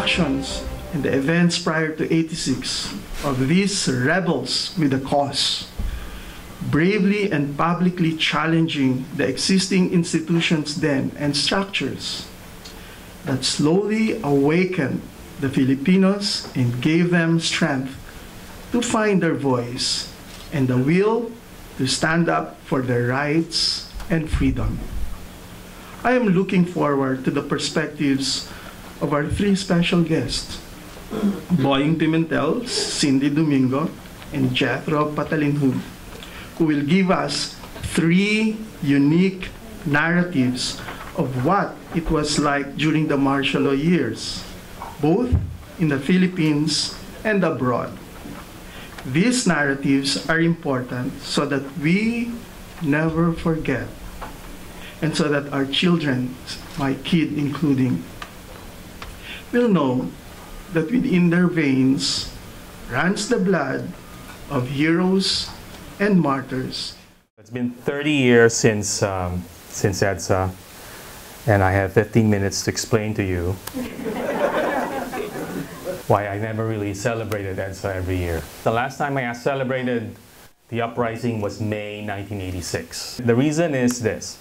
actions and the events prior to '86 of these rebels with a cause, bravely and publicly challenging the existing institutions then and structures that slowly awakened the Filipinos and gave them strength to find their voice and the will to stand up for their rights and freedom. I am looking forward to the perspectives of our three special guests, Boying Pimentel, Cindy Domingo, and Jethro Patalinhu, who will give us three unique narratives of what it was like during the martial law years, both in the Philippines and abroad. These narratives are important so that we never forget, and so that our children, my kid including, will know that within their veins runs the blood of heroes and martyrs. It's been 30 years since EDSA, and I have 15 minutes to explain to you why I never really celebrated EDSA every year. The last time I celebrated the uprising was May 1986. The reason is this: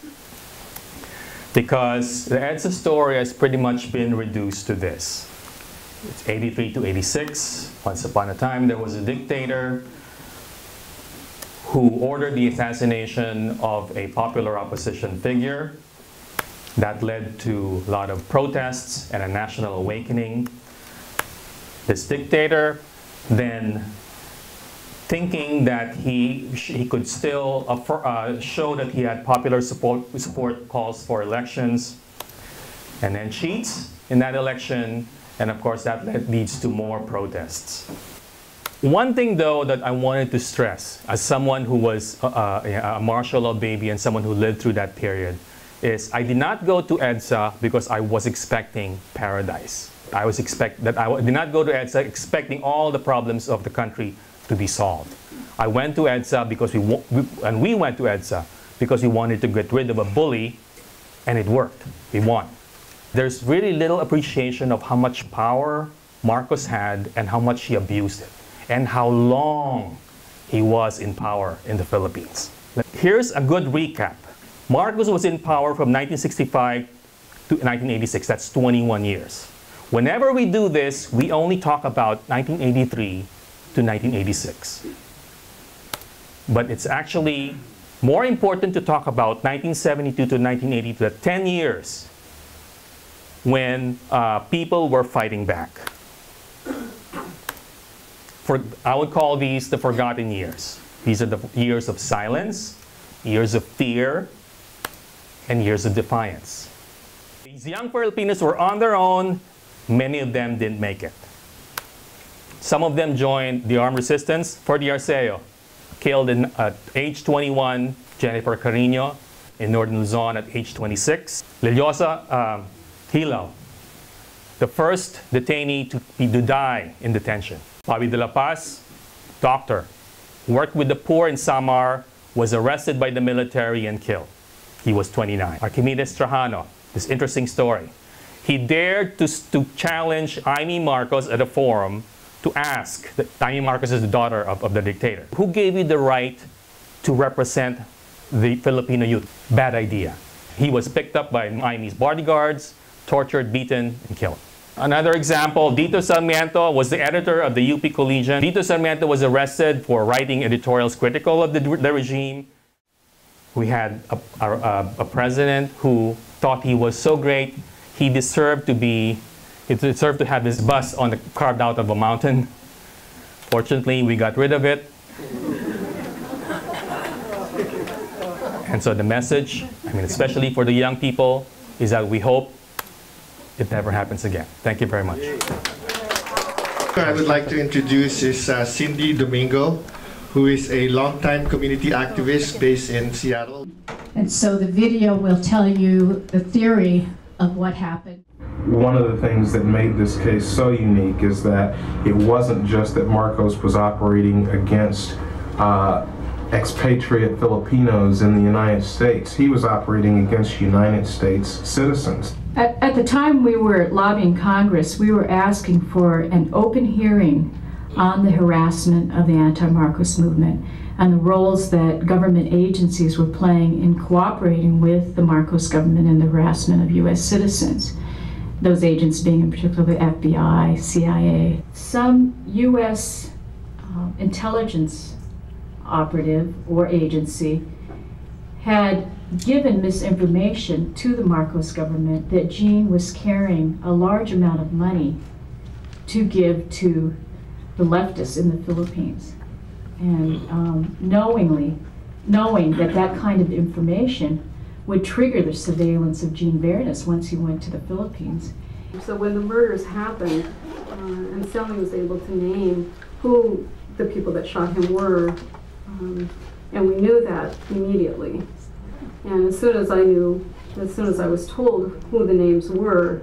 because the EDSA story has pretty much been reduced to this. It's 83 to 86. Once upon a time, there was a dictator who ordered the assassination of a popular opposition figure. That led to a lot of protests and a national awakening. This dictator then, thinking that he could still show that he had popular support calls for elections, and then cheats in that election, and of course that leads to more protests. One thing though that I wanted to stress, as someone who was a martial law baby and someone who lived through that period, is I did not go to EDSA because I was expecting paradise. I did not go to EDSA expecting all the problems of the country to be solved. I went to EDSA because we went to EDSA because we wanted to get rid of a bully, and it worked. We won. There's really little appreciation of how much power Marcos had and how much he abused it, and how long he was in power in the Philippines. Here's a good recap. Marcos was in power from 1965 to 1986. That's 21 years. Whenever we do this, we only talk about 1983 to 1986. But it's actually more important to talk about 1972 to 1982, the 10 years when people were fighting back. I would call these the forgotten years. These are the years of silence, years of fear, and years of defiance. These young Filipinos were on their own. Many of them didn't make it. Some of them joined the armed resistance. Ferdinand Marcos, killed at age 21. Jennifer Carino in northern Luzon at age 26. Liliosa Hilaw, the first detainee to die in detention. Bobby de la Paz, doctor, worked with the poor in Samar, was arrested by the military and killed. He was 29. Archimedes Trajano, this interesting story. He dared to challenge Amy Marcos at a forum to ask, Amy Marcos is the daughter of the dictator, who gave you the right to represent the Filipino youth? Bad idea. He was picked up by Amy's bodyguards, tortured, beaten, and killed. Another example, Dito Sarmiento was the editor of the UP Collegian. Dito Sarmiento was arrested for writing editorials critical of the regime. We had a president who thought he was so great, he deserved to have his bust carved out of a mountain. Fortunately, we got rid of it. And so the message, especially for the young people, is that we hope it never happens again. Thank you very much. I would like to introduce Cindy Domingo, who is a longtime community activist based in Seattle. And so the video will tell you the theory of what happened. One of the things that made this case so unique is that it wasn't just that Marcos was operating against expatriate Filipinos in the United States. He was operating against United States citizens. At the time we were lobbying Congress, we were asking for an open hearing on the harassment of the anti-Marcos movement and the roles that government agencies were playing in cooperating with the Marcos government in the harassment of U.S. citizens. Those agents being in particular the FBI, CIA. Some U.S. Intelligence operative or agency had given misinformation to the Marcos government that Jean was carrying a large amount of money to give to the leftists in the Philippines. And knowing that that kind of information would trigger the surveillance of Jean Viernes once he went to the Philippines. So when the murders happened, and Silme was able to name who the people that shot him were, and we knew that immediately. And as soon as I was told who the names were,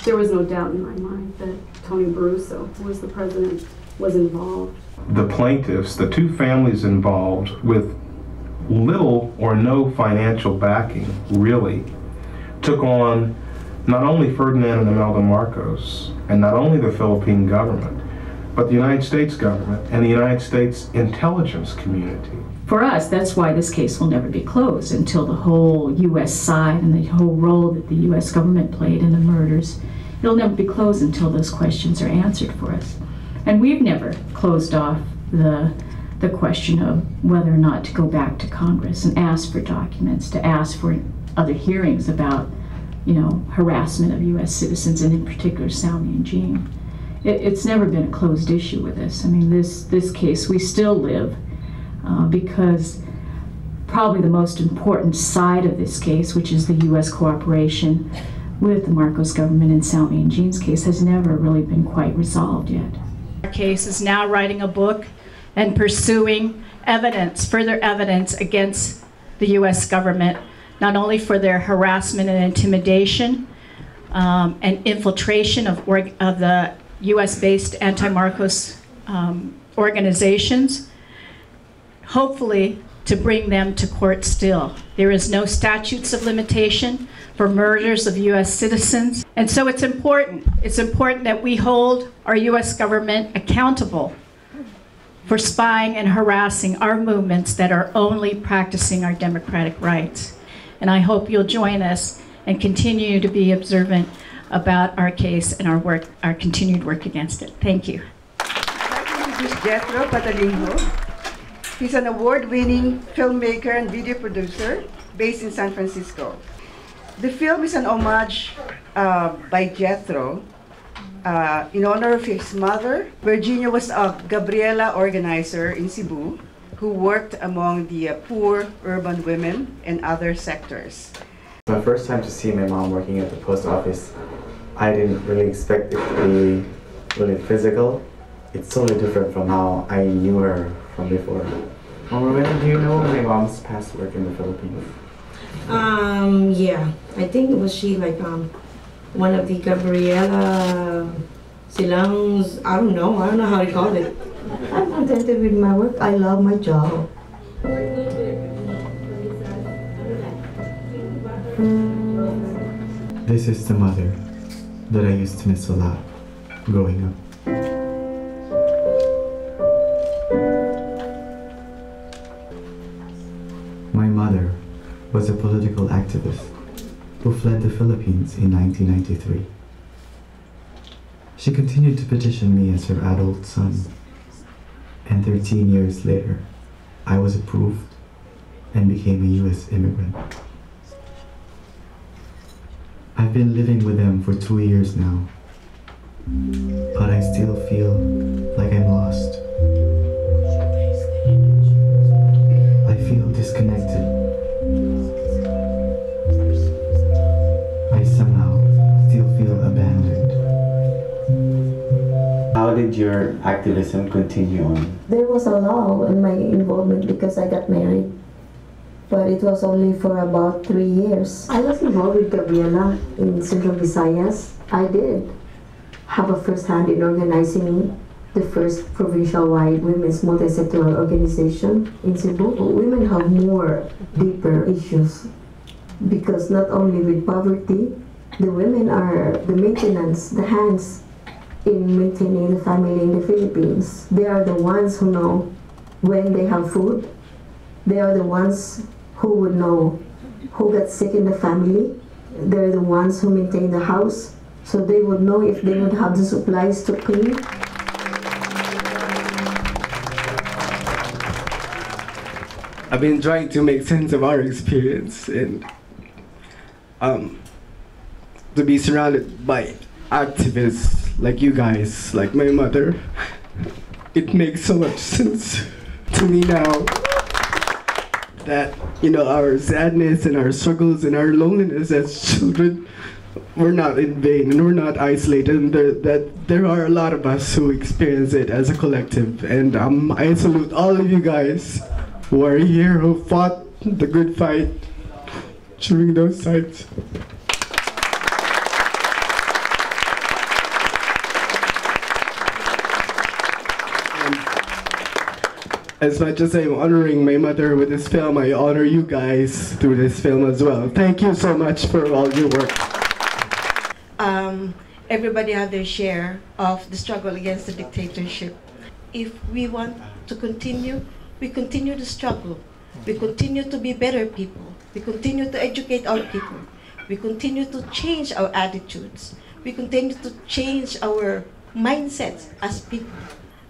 there was no doubt in my mind that Tony Barroso, who was the president, was involved. The plaintiffs, the two families involved with little or no financial backing, really, took on not only Ferdinand and Imelda Marcos, and not only the Philippine government, but the United States government and the United States intelligence community. For us, that's why this case will never be closed until the whole U.S. side and the whole role that the U.S. government played in the murders, it'll never be closed until those questions are answered for us. And we've never closed off the question of whether or not to go back to Congress and ask for documents, to ask for other hearings about, harassment of U.S. citizens, and in particular Silme and Jean. It's never been a closed issue with us. I mean, this case, we still live because probably the most important side of this case, which is the U.S. cooperation with the Marcos government in Silme and Jean's case, has never really been quite resolved yet. Our case is now writing a book and pursuing further evidence against the U.S. government, not only for their harassment and intimidation and infiltration of the U.S.-based anti-Marcos organizations, hopefully to bring them to court still. There is no statutes of limitation for murders of U.S. citizens. And so it's important that we hold our U.S. government accountable for spying and harassing our movements that are only practicing our democratic rights. And I hope you'll join us and continue to be observant about our case and our continued work against it. Thank you. He's an award-winning filmmaker and video producer based in San Francisco. The film is an homage by Jethro in honor of his mother. Virginia was a Gabriela organizer in Cebu who worked among the poor urban women and other sectors. My first time to see my mom working at the post office, I didn't really expect it to be really physical. It's totally different from how I knew her from before. Overthrow, do you know my mom's past work in the Philippines? Yeah, I think she like one of the Gabriela Silangs, I don't know how to call it. I'm contented with my work. I love my job. This is the mother that I used to miss a lot growing up. My mother was a political activist who fled the Philippines in 1993. She continued to petition me as her adult son, and 13 years later, I was approved and became a U.S. immigrant. I've been living with them for 2 years now, but I still feel like I'm lost. I feel disconnected. I somehow still feel abandoned. How did your activism continue on? There was a lull in my involvement because I got married, but it was only for about 3 years. I was involved with Gabriela in Central Visayas. I did have a first hand in organizing the first provincial-wide women's multi-sectoral organization in Cebu. Women have more deeper issues because not only with poverty, the women are the maintenance, the hands in maintaining the family in the Philippines. They are the ones who know when they have food. They are the ones who would know who got sick in the family. They're the ones who maintain the house, so they would know if they would have the supplies to clean. I've been trying to make sense of our experience and to be surrounded by activists like you guys, like my mother. It makes so much sense to me now that, you know, our sadness and our struggles and our loneliness as children were not in vain and we're not isolated, and that there are a lot of us who experience it as a collective. And I salute all of you guys who are here, who fought the good fight during those times. As much as I'm honoring my mother with this film, I honor you guys through this film as well. Thank you so much for all your work. Everybody had their share of the struggle against the dictatorship. If we want to continue, we continue the struggle. We continue to be better people. We continue to educate our people. We continue to change our attitudes. We continue to change our mindsets as people.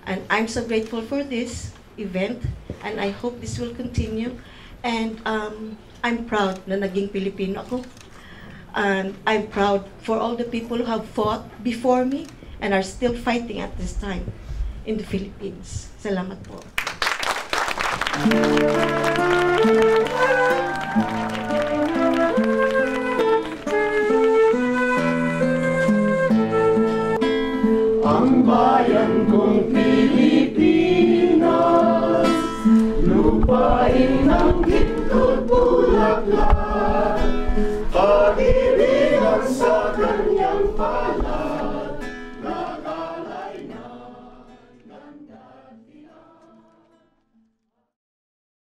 And I'm so grateful for this event, and I hope this will continue. And I'm proud na naging Pilipino ako. And I'm proud for all the people who have fought before me and are still fighting at this time in the Philippines. Salamat po.